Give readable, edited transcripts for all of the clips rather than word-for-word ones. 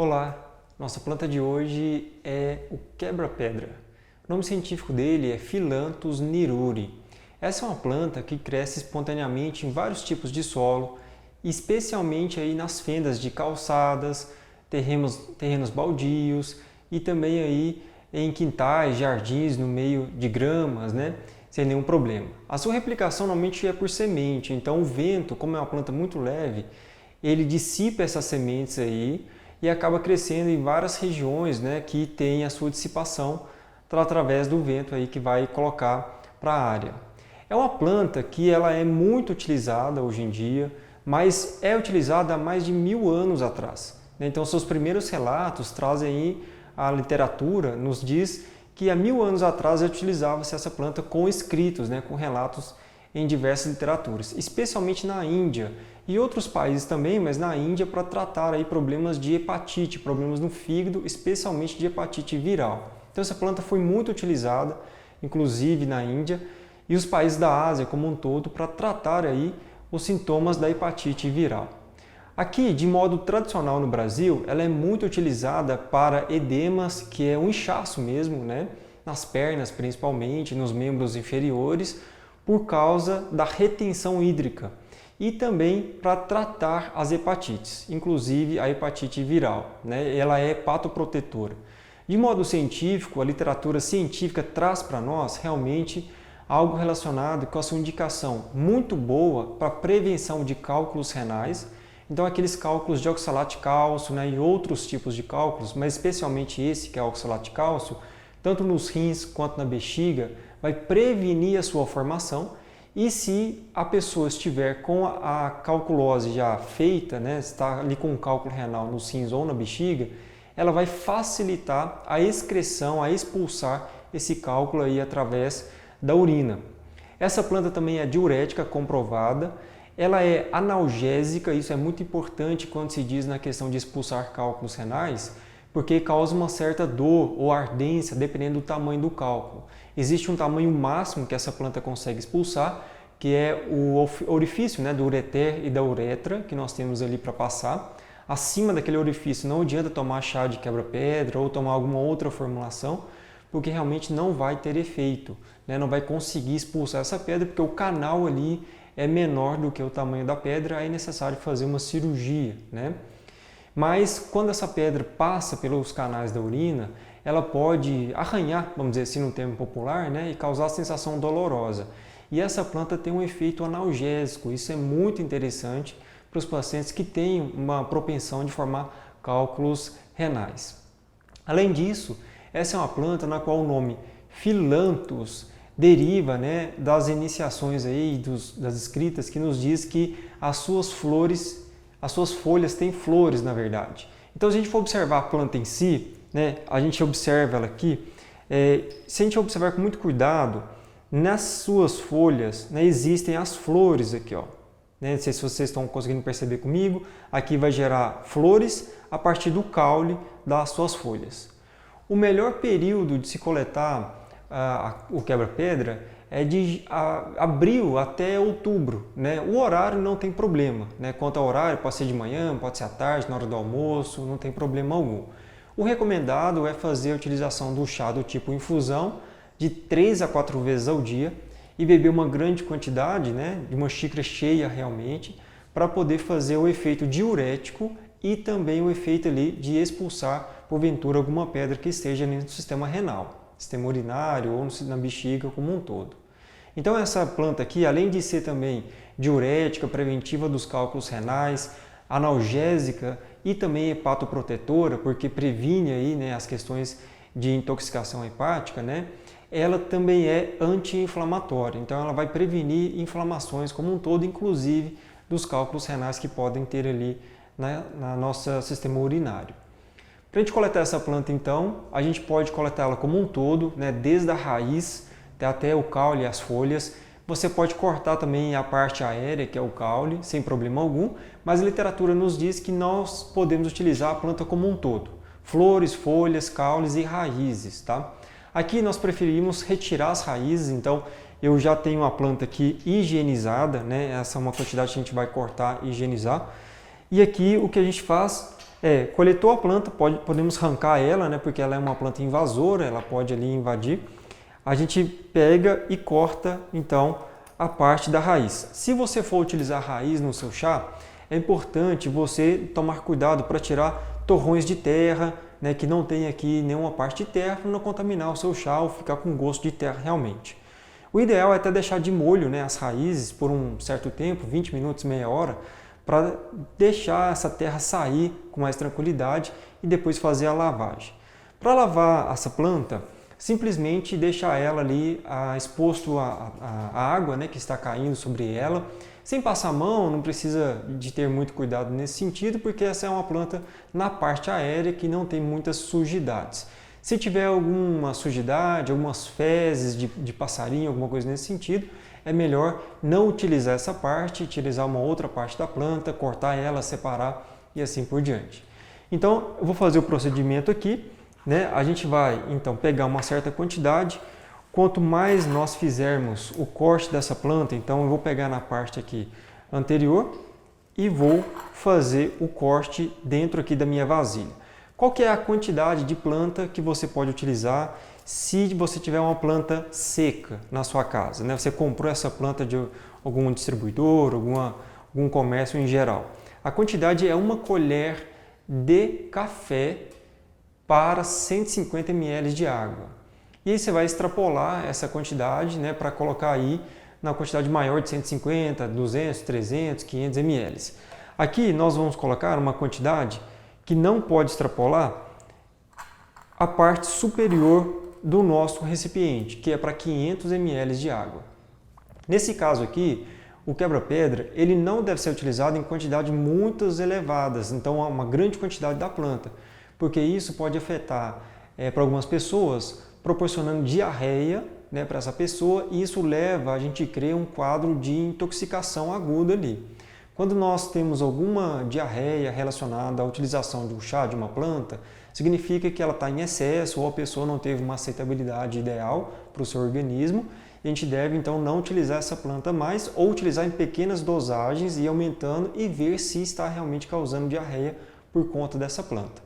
Olá, nossa planta de hoje é o quebra-pedra. O nome científico dele é Phyllanthus niruri. Essa é uma planta que cresce espontaneamente em vários tipos de solo, especialmente aí nas fendas de calçadas, terrenos baldios e também aí em quintais, jardins, no meio de gramas, sem nenhum problema. A sua replicação normalmente é por semente, então o vento, como é uma planta muito leve, ele dissipa essas sementes aí e acaba crescendo em várias regiões, que tem a sua dissipação através do vento aí que vai colocar para a área. É uma planta que ela é muito utilizada hoje em dia, mas é utilizada há mais de 1000 anos atrás. Então, seus primeiros relatos trazem aí, a literatura nos diz que há 1000 anos atrás utilizava-se essa planta com escritos, com relatos em diversas literaturas, especialmente na Índia e outros países também, mas na Índia para tratar aí problemas de hepatite, problemas no fígado, especialmente de hepatite viral. Então essa planta foi muito utilizada, inclusive na Índia e os países da Ásia como um todo para tratar aí os sintomas da hepatite viral. Aqui, de modo tradicional no Brasil, ela é muito utilizada para edemas, que é um inchaço mesmo, nas pernas principalmente, nos membros inferiores, por causa da retenção hídrica e também para tratar as hepatites, inclusive a hepatite viral. Ela é hepatoprotetora. De modo científico, a literatura científica traz para nós realmente algo relacionado com a sua indicação muito boa para prevenção de cálculos renais. Então, aqueles cálculos de oxalato de cálcio e outros tipos de cálculos, mas especialmente esse que é o oxalato de cálcio, tanto nos rins quanto na bexiga, vai prevenir a sua formação. E se a pessoa estiver com a calculose já feita, está ali com um cálculo renal nos rins ou na bexiga, ela vai facilitar a excreção, a expulsar esse cálculo aí através da urina. Essa planta também é diurética comprovada, ela é analgésica, isso é muito importante quando se diz na questão de expulsar cálculos renais, porque causa uma certa dor ou ardência dependendo do tamanho do cálculo. Existe um tamanho máximo que essa planta consegue expulsar, que é o orifício do ureter e da uretra, que nós temos ali para passar. Acima daquele orifício não adianta tomar chá de quebra-pedra ou tomar alguma outra formulação, porque realmente não vai ter efeito, não vai conseguir expulsar essa pedra, porque o canal ali é menor do que o tamanho da pedra, aí é necessário fazer uma cirurgia. Mas quando essa pedra passa pelos canais da urina, ela pode arranhar, vamos dizer assim no termo popular, e causar sensação dolorosa. E essa planta tem um efeito analgésico, isso é muito interessante para os pacientes que têm uma propensão de formar cálculos renais. Além disso, essa é uma planta na qual o nome Phyllanthus deriva das iniciações aí, das escritas que nos diz que as suas folhas têm flores, na verdade. Então, se a gente for observar a planta em si, a gente observa ela aqui, se a gente observar com muito cuidado, nas suas folhas existem as flores aqui, ó. Não sei se vocês estão conseguindo perceber comigo, aqui vai gerar flores a partir do caule das suas folhas. O melhor período de se coletar o quebra-pedra é de abril até outubro. O horário não tem problema. Quanto ao horário, pode ser de manhã, pode ser à tarde, na hora do almoço, não tem problema algum. O recomendado é fazer a utilização do chá do tipo infusão de 3 a 4 vezes ao dia e beber uma grande quantidade, de uma xícara cheia realmente, para poder fazer o efeito diurético e também o efeito ali de expulsar, porventura, alguma pedra que esteja no sistema renal, sistema urinário ou na bexiga como um todo. Então essa planta aqui, além de ser também diurética, preventiva dos cálculos renais, analgésica e também hepatoprotetora, porque previne aí, as questões de intoxicação hepática, ela também é anti-inflamatória. Então ela vai prevenir inflamações como um todo, inclusive dos cálculos renais que podem ter ali na nosso sistema urinário. Para a gente coletar essa planta, então, a gente pode coletá-la como um todo, desde a raiz até o caule e as folhas. Você pode cortar também a parte aérea, que é o caule, sem problema algum, mas a literatura nos diz que nós podemos utilizar a planta como um todo. Flores, folhas, caules e raízes, tá? Aqui nós preferimos retirar as raízes, então eu já tenho a planta aqui higienizada, Essa é uma quantidade que a gente vai cortar e higienizar. E aqui o que a gente faz Coletou a planta, podemos arrancar ela, né, porque ela é uma planta invasora, ela pode ali invadir. A gente pega e corta, então, a parte da raiz. Se você for utilizar a raiz no seu chá, é importante você tomar cuidado para tirar torrões de terra, né, que não tem aqui nenhuma parte de terra, para não contaminar o seu chá ou ficar com gosto de terra realmente. O ideal é até deixar de molho, né, as raízes por um certo tempo, 20 minutos, meia hora, para deixar essa terra sair com mais tranquilidade e depois fazer a lavagem. Para lavar essa planta, simplesmente deixar ela ali exposto à água, né, que está caindo sobre ela, sem passar a mão, não precisa de ter muito cuidado nesse sentido, porque essa é uma planta na parte aérea que não tem muitas sujidades. Se tiver alguma sujidade, algumas fezes de passarinho, alguma coisa nesse sentido, é melhor não utilizar essa parte, utilizar uma outra parte da planta, cortar ela, separar e assim por diante. Então, eu vou fazer o procedimento aqui, né? A gente vai então pegar uma certa quantidade. Quanto mais nós fizermos o corte dessa planta, então eu vou pegar na parte aqui anterior e vou fazer o corte dentro aqui da minha vasilha. Qual que é a quantidade de planta que você pode utilizar se você tiver uma planta seca na sua casa, né? Você comprou essa planta de algum distribuidor, algum comércio em geral. A quantidade é 1 colher de café para 150 ml de água. E aí você vai extrapolar essa quantidade, né, para colocar aí na quantidade maior de 150, 200, 300, 500 ml. Aqui nós vamos colocar uma quantidade que não pode extrapolar a parte superior do nosso recipiente, que é para 500 ml de água. Nesse caso aqui, o quebra-pedra ele não deve ser utilizado em quantidades muito elevadas, então uma grande quantidade da planta, porque isso pode afetar para algumas pessoas, proporcionando diarreia, né, para essa pessoa, e isso leva a gente a criar um quadro de intoxicação aguda ali. Quando nós temos alguma diarreia relacionada à utilização de um chá de uma planta, significa que ela está em excesso ou a pessoa não teve uma aceitabilidade ideal para o seu organismo, e a gente deve então não utilizar essa planta mais ou utilizar em pequenas dosagens e ir aumentando e ver se está realmente causando diarreia por conta dessa planta.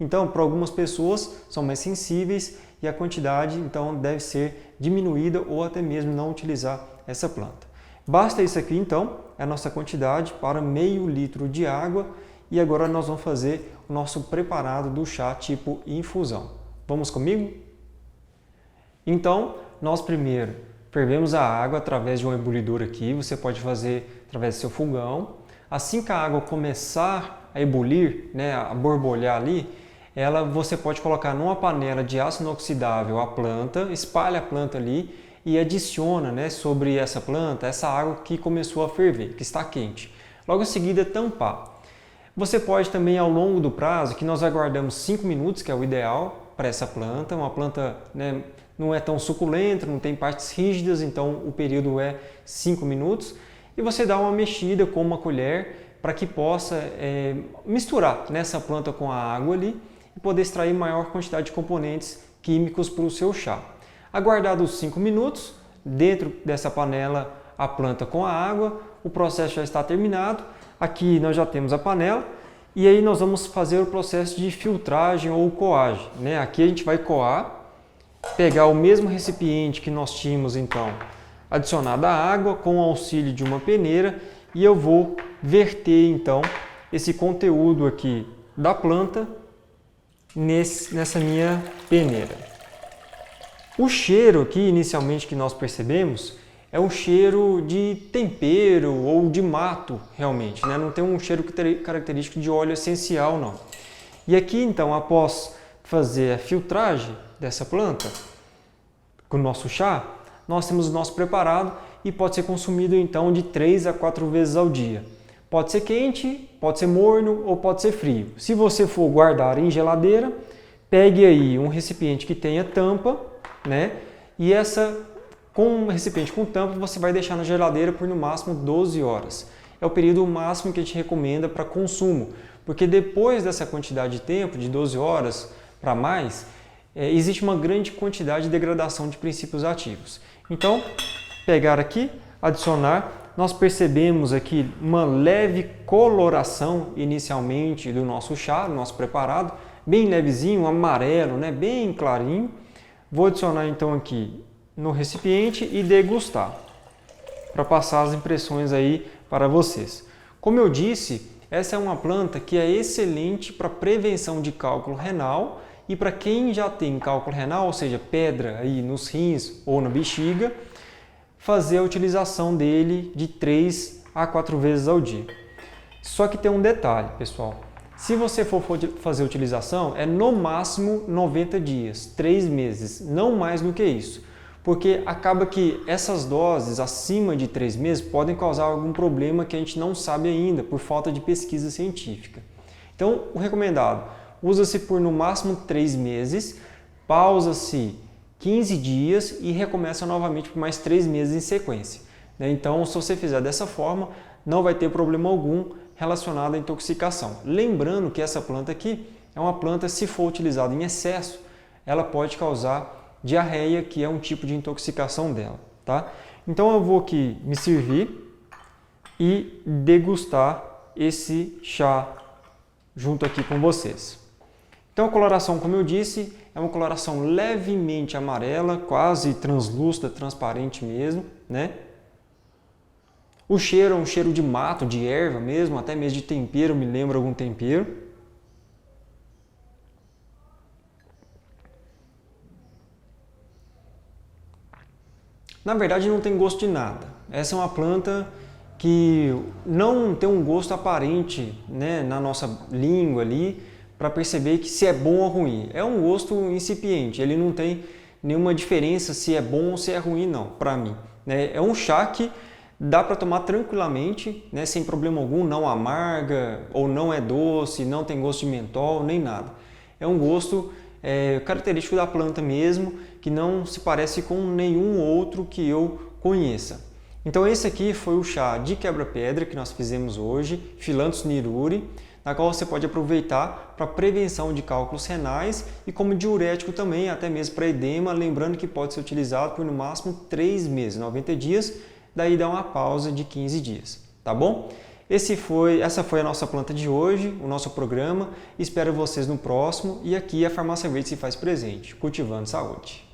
Então, para algumas pessoas são mais sensíveis e a quantidade então deve ser diminuída ou até mesmo não utilizar essa planta. Basta isso aqui então, é a nossa quantidade para meio litro de água e agora nós vamos fazer o nosso preparado do chá tipo infusão. Vamos comigo? Então, nós primeiro fervemos a água através de um ebulidor aqui, você pode fazer através do seu fogão. Assim que a água começar a ebulir, né, a borbulhar ali, você pode colocar numa panela de aço inoxidável a planta, espalha a planta ali e adiciona, né, sobre essa planta essa água que começou a ferver, que está quente. Logo em seguida tampar. Você pode também ao longo do prazo, que nós aguardamos 5 minutos, que é o ideal para essa planta, uma planta, né, não é tão suculenta, não tem partes rígidas, então o período é 5 minutos, e você dá uma mexida com uma colher para que possa misturar nessa planta com a água ali e poder extrair maior quantidade de componentes químicos para o seu chá. Aguardados 5 minutos, dentro dessa panela a planta com a água, o processo já está terminado. Aqui nós já temos a panela e aí nós vamos fazer o processo de filtragem ou coagem, né? Aqui a gente vai coar, pegar o mesmo recipiente que nós tínhamos então adicionado a água com o auxílio de uma peneira e eu vou verter então esse conteúdo aqui da planta nessa minha peneira. O cheiro aqui inicialmente que nós percebemos é um cheiro de tempero ou de mato realmente, né? Não tem um cheiro característico de óleo essencial não. E aqui então, após fazer a filtragem dessa planta com o nosso chá, nós temos o nosso preparado e pode ser consumido então de 3 a 4 vezes ao dia. Pode ser quente, pode ser morno ou pode ser frio. Se você for guardar em geladeira, pegue aí um recipiente que tenha tampa, né? E com um recipiente com tampa você vai deixar na geladeira por no máximo 12 horas. É o período máximo que a gente recomenda para consumo, porque depois dessa quantidade de tempo, de 12 horas para mais, existe uma grande quantidade de degradação de princípios ativos. Então, pegar aqui, adicionar nós percebemos aqui uma leve coloração inicialmente do nosso chá, do nosso preparado, bem levezinho, amarelo, né? Bem clarinho. Vou adicionar então aqui no recipiente e degustar, para passar as impressões aí para vocês. Como eu disse, essa é uma planta que é excelente para prevenção de cálculo renal e para quem já tem cálculo renal, ou seja, pedra aí nos rins ou na bexiga, fazer a utilização dele de 3 a 4 vezes ao dia. Só que tem um detalhe, pessoal. Se você for fazer a utilização, é no máximo 90 dias, 3 meses, não mais do que isso. Porque acaba que essas doses acima de 3 meses podem causar algum problema que a gente não sabe ainda, por falta de pesquisa científica. Então, o recomendado, usa-se por no máximo 3 meses, pausa-se 15 dias e recomeça novamente por mais 3 meses em sequência. Então, se você fizer dessa forma, não vai ter problema algum relacionado à intoxicação. Lembrando que essa planta aqui é uma planta, se for utilizada em excesso, ela pode causar diarreia, que é um tipo de intoxicação dela, tá? Então eu vou aqui me servir e degustar esse chá junto aqui com vocês. Então a coloração, como eu disse, é uma coloração levemente amarela, quase translúcida, transparente mesmo, né? O cheiro é um cheiro de mato, de erva mesmo, até mesmo de tempero, me lembra algum tempero. Na verdade não tem gosto de nada. Essa é uma planta que não tem um gosto aparente, né, na nossa língua ali, para perceber que se é bom ou ruim. É um gosto incipiente, ele não tem nenhuma diferença se é bom ou se é ruim não, para mim. É um chá que dá para tomar tranquilamente, né, sem problema algum, não amarga ou não é doce, não tem gosto de mentol, nem nada. É um gosto característico da planta mesmo, que não se parece com nenhum outro que eu conheça. Então esse aqui foi o chá de quebra-pedra que nós fizemos hoje, Phyllanthus niruri, na qual você pode aproveitar para prevenção de cálculos renais e como diurético também, até mesmo para edema, lembrando que pode ser utilizado por no máximo 3 meses, 90 dias, daí dá uma pausa de 15 dias, tá bom? Essa foi a nossa planta de hoje, o nosso programa. Espero vocês no próximo e aqui a Farmácia Verde se faz presente, cultivando saúde.